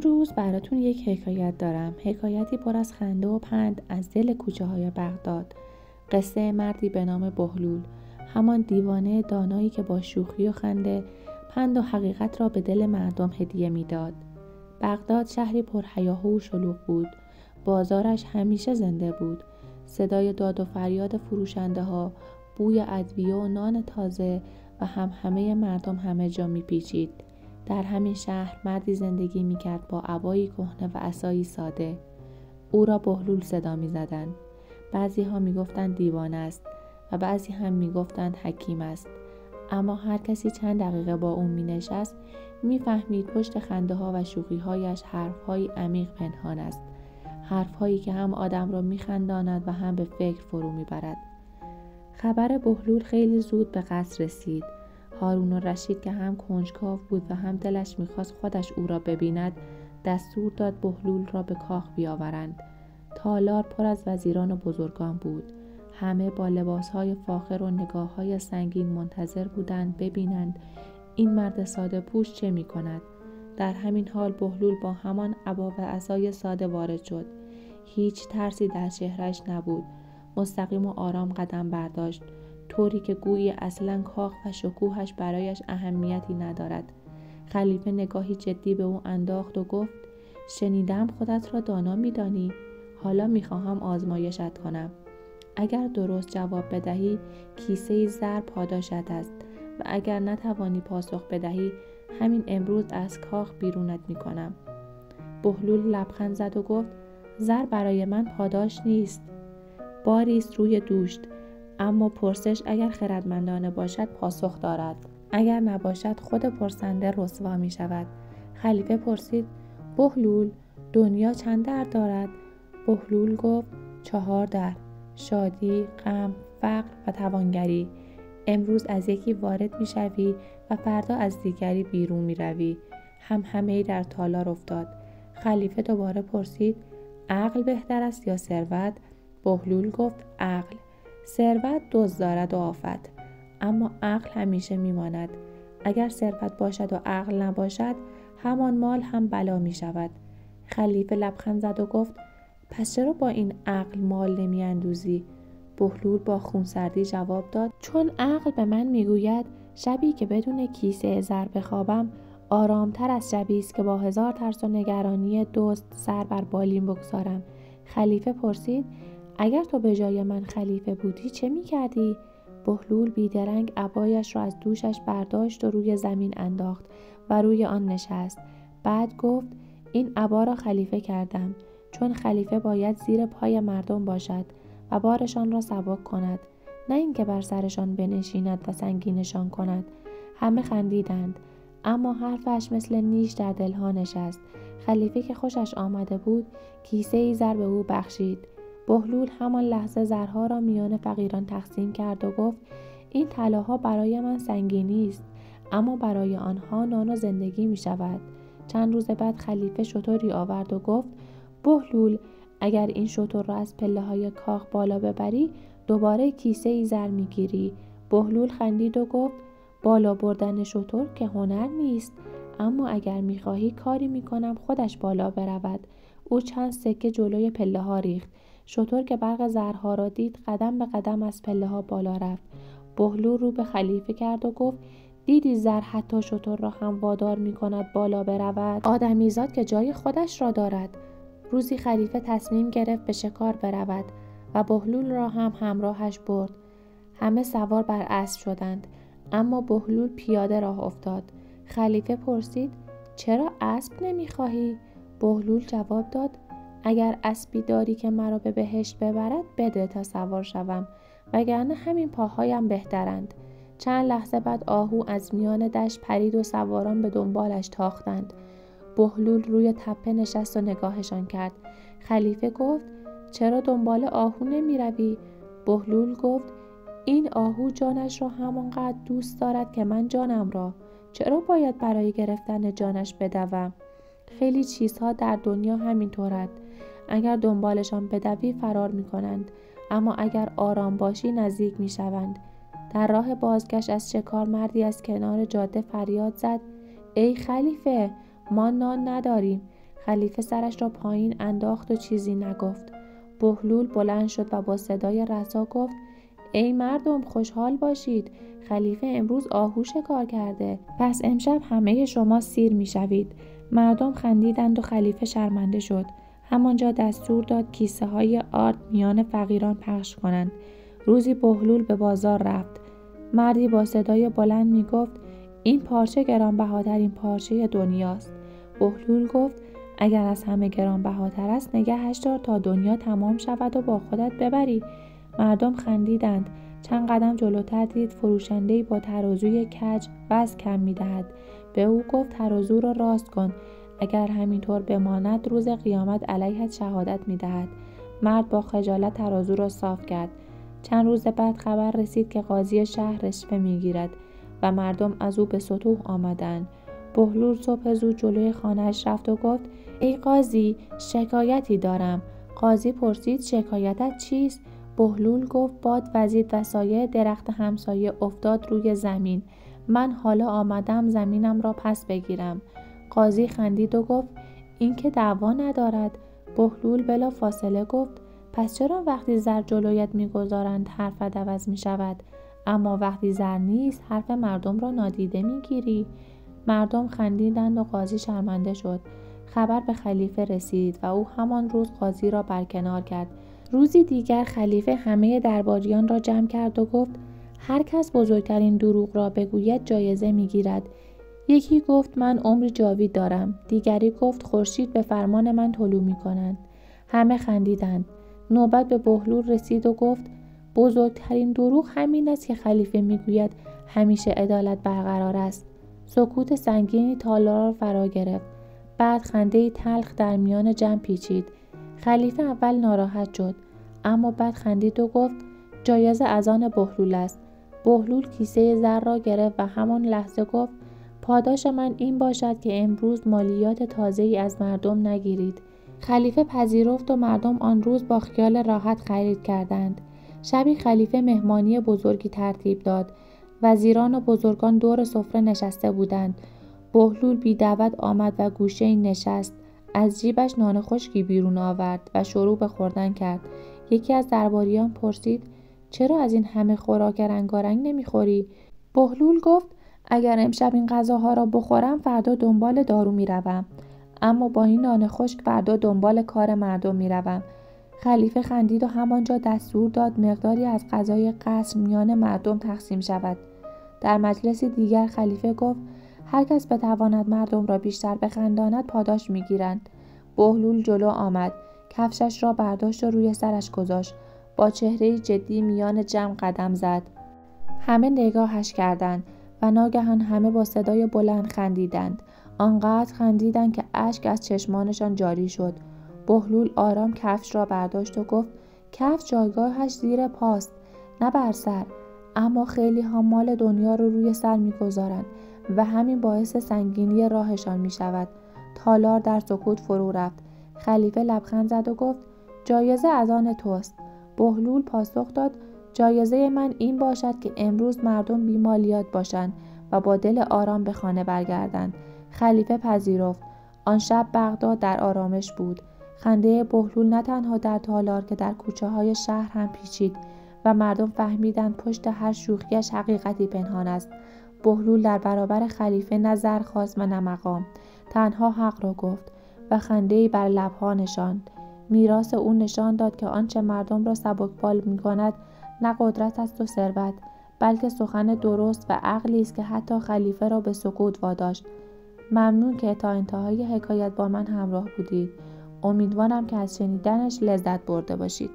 امروز براتون یک حکایت دارم. حکایتی پر از خنده و پند از دل کوچه های بغداد. قصه مردی به نام بهلول، همان دیوانه دانایی که با شوخی و خنده پند و حقیقت را به دل مردم هدیه میداد. بغداد شهری پر هیاهو و شلوغ بود. بازارش همیشه زنده بود. صدای داد و فریاد فروشنده ها، بوی ادویه و نان تازه و همه مردم همه جا میپیچید. در همین شهر مردی زندگی میکرد با عبایی کهنه و عصایی ساده. او را بهلول صدا میزدند. بعضی ها میگفتند دیوانه است و بعضی هم میگفتند حکیم است. اما هر کسی چند دقیقه با او مینشست میفهمید پشت خنده ها و شوخی هایش حرفهایی عمیق پنهان است. حرفهایی که هم آدم را میخنداند و هم به فکر فرو میبرد. خبر بهلول خیلی زود به قصر رسید. هارون الرشید که هم کنجکاو بود و هم دلش میخواست خودش او را ببیند، دستور داد بهلول را به کاخ بیاورند. تالار پر از وزیران و بزرگان بود. همه با لباسهای فاخر و نگاههای سنگین منتظر بودند ببینند این مرد ساده پوش چه میکند. در همین حال بهلول با همان عبا و عصای ساده وارد شد. هیچ ترسی در چهرهش نبود. مستقیم و آرام قدم برداشت، طوری که گویی اصلاً کاخ و شکوهش برایش اهمیتی ندارد. خلیفه نگاهی جدی به او انداخت و گفت: شنیدم خودت را دانا می‌دانی. حالا می‌خواهم آزمایشت کنم. اگر درست جواب بدهی کیسه زر پاداشت است و اگر نتوانی پاسخ بدهی همین امروز از کاخ بیرونت می‌کنم. بهلول لبخند زد و گفت: زر برای من پاداش نیست. باریست روی دوشت. اما پرسش اگر خردمندانه باشد پاسخ دارد، اگر نباشد خود پرسنده رسوا می شود. خلیفه پرسید: بهلول، دنیا چند در دارد؟ بهلول گفت: 4 در، شادی، غم، فقر و توانگری. امروز از یکی وارد می شوی و فردا از دیگری بیرون می روی. همه‌ای در تالار افتاد. خلیفه دوباره پرسید: عقل بهتر است یا ثروت؟ بهلول گفت: عقل. ثروت دزد دارد و آفت، اما عقل همیشه میماند. اگر ثروت باشد و عقل نباشد همان مال هم بلا می شود. خلیفه لبخند زد و گفت: پس چرا با این عقل مال نمی اندوزی؟ بهلول با خونسردی جواب داد: چون عقل به من میگوید شبی که بدون کیسه زر بخوابم آرامتر از شبی است که با 1000 ترس و نگرانی دزد سر بر بالین بگذارم. خلیفه پرسید: اگر تو به جای من خلیفه بودی چه می کردی؟ بهلول بیدرنگ عبایش را از دوشش برداشت و روی زمین انداخت و روی آن نشست. بعد گفت: این عبا را خلیفه کردم، چون خلیفه باید زیر پای مردم باشد و بارشان را سبک کند، نه اینکه بر سرشان بنشیند و سنگینشان کند. همه خندیدند، اما حرفش مثل نیش در دلها نشست. خلیفه که خوشش آمده بود کیسه زر به او بخشید. بهلول همان لحظه زرها را میان فقیران تقسیم کرد و گفت: این طلاها برای من سنگینی است، اما برای آنها نان و زندگی می شود. چند روز بعد خلیفه شتری آورد و گفت: بهلول، اگر این شتر را از پله های کاخ بالا ببری دوباره کیسه زر می گیری. بهلول خندید و گفت: بالا بردن شتر که هنر نیست، اما اگر می خواهی کاری می کنم خودش بالا برود. او چند سکه جلوی پله ها ریخت. شتر که برق زرها را دید قدم به قدم از پله ها بالا رفت. بهلول رو به خلیفه کرد و گفت: دیدی زر حتی شتر را هم وادار می کند بالا برود؟ آدمیزاد که جای خودش را دارد. روزی خلیفه تصمیم گرفت به شکار برود و بهلول را هم همراهش برد. همه سوار بر اسب شدند، اما بهلول پیاده راه افتاد. خلیفه پرسید: چرا اسب نمیخواهی؟ بهلول جواب داد: اگر اسبی داری که مرا به بهشت ببرد بده تا سوار شوم، وگرنه همین پاهایم بهترند. چند لحظه بعد آهو از میان دشت پرید و سواران به دنبالش تاختند. بهلول روی تپه نشست و نگاهشان کرد. خلیفه گفت: چرا دنبال آهو نمی روی؟ بهلول گفت: این آهو جانش را همانقدر دوست دارد که من جانم را. چرا باید برای گرفتن جانش بدوم؟ خیلی چیزها در دنیا همینطورند. اگر دنبالشان بدوی فرار میکنند، اما اگر آرام باشی نزدیک میشوند. در راه بازگشت از شکار مردی از کنار جاده فریاد زد: ای خلیفه، ما نان نداریم. خلیفه سرش را پایین انداخت و چیزی نگفت. بهلول بلند شد و با صدای رسا گفت: ای مردم، خوشحال باشید. خلیفه امروز آهو شکار کرده. پس امشب همه شما سیر میشوید. مردم خندیدند و خلیفه شرمنده شد. همانجا دستور داد کیسه های آرد میان فقیران پخش کنند. روزی بهلول به بازار رفت. مردی با صدای بلند می گفت: این پارچه گرانبهاترین پارچه دنیاست. بهلول گفت: اگر از همه گرانبهاتر است نگهش دار تا دنیا تمام شود و با خودت ببری. مردم خندیدند. چند قدم جلوتر دید فروشنده‌ای با ترازوی کج وزن کم می‌دهد. به او گفت: ترازو را راست کن. اگر همینطور بماند روز قیامت علیهت شهادت می‌دهد. مرد با خجالت ترازو را صاف کرد. چند روز بعد خبر رسید که قاضی شهر رشوه می‌گیرد و مردم از او به ستوه آمدند. بهلول صبح زود جلوی خانه‌اش رفت و گفت: ای قاضی، شکایتی دارم. قاضی پرسید: شکایتت چیست؟ بهلول گفت: باد وزید و سایه درخت همسایه افتاد روی زمین. من حالا آمدم زمینم را پس بگیرم. قاضی خندید و گفت: این که دعوا ندارد. بهلول بلا فاصله گفت: پس چرا وقتی زر جلویت میگذارند حرفت عوض میشود، اما وقتی زر نیست حرف مردم را نادیده میگیری؟ مردم خندیدند و قاضی شرمنده شد. خبر به خلیفه رسید و او همان روز قاضی را برکنار کرد. روزی دیگر خلیفه همه درباریان را جمع کرد و گفت: هر کس بزرگترین دروغ را بگوید جایزه میگیرد. یکی گفت: من عمر جاوید دارم. دیگری گفت: خورشید به فرمان من طلوع می‌کند. همه خندیدند. نوبت به بهلول رسید و گفت: بزرگترین دروغ همین است که خلیفه میگوید همیشه عدالت برقرار است. سکوت سنگینی تالار را فرا گرفت. بعد خنده‌ای تلخ در میان جمع پیچید. خلیفه اول ناراحت شد، اما بعد خندید و گفت: جایزه از آن بهلول است. بهلول کیسه زر را گرفت و همان لحظه گفت: پاداش من این باشد که امروز مالیات تازه‌ای از مردم نگیرید. خلیفه پذیرفت و مردم آن روز با خیال راحت خرید کردند. شبی خلیفه مهمانی بزرگی ترتیب داد. وزیران و بزرگان دور سفره نشسته بودند. بهلول بی دعوت آمد و گوشه‌ای نشست. از جیبش نان خشکی بیرون آورد و شروع به خوردن کرد. یکی از درباریان پرسید: چرا از این همه خوراک رنگارنگ نمیخوری؟ بهلول گفت: اگر امشب این غذاها را بخورم فردا دنبال دارو میروم، اما با این نان خشک فردا دنبال کار مردم میروم. خلیفه خندید و همانجا دستور داد مقداری از غذای قصر میان مردم تقسیم شود. در مجلس دیگر خلیفه گفت: هر کس بتواند مردم را بیشتر بخنداند پاداش میگیرند. بهلول جلو آمد. کفشش را برداشت و روی سرش گذاشت. با چهره جدی میان جمع قدم زد. همه نگاهش کردند و ناگهان همه با صدای بلند خندیدند. آنقدر خندیدند که اشک از چشمانشان جاری شد. بهلول آرام کفش را برداشت و گفت: کفش جایگاهش زیر پاست، نه بر سر. اما خیلی ها مال دنیا رو روی سر میگذارند و همین باعث سنگینی راهشان می شود. تالار در سکوت فرو رفت. خلیفه لبخند زد و گفت: جایزه از آن توست. بهلول پاسخ داد: جایزه من این باشد که امروز مردم بیمالیات باشند و با دل آرام به خانه برگردند. خلیفه پذیرفت. آن شب بغداد در آرامش بود. خنده بهلول نه تنها در تالار که در کوچه های شهر هم پیچید و مردم فهمیدند پشت هر شوخیش حقیقتی پنهان است. بهلول در برابر خلیفه نه زر خواست و نه مقام، تنها حق را گفت و خنده‌ای بر لب‌ها نشاند. میراث او نشان داد که آنچه مردم را سبکبال می‌کند نه قدرت است و ثروت، بلکه سخن درست و عقلی است که حتی خلیفه را به سکوت واداشت. ممنون که تا انتهای حکایت با من همراه بودید. امیدوارم که از شنیدنش لذت برده باشید.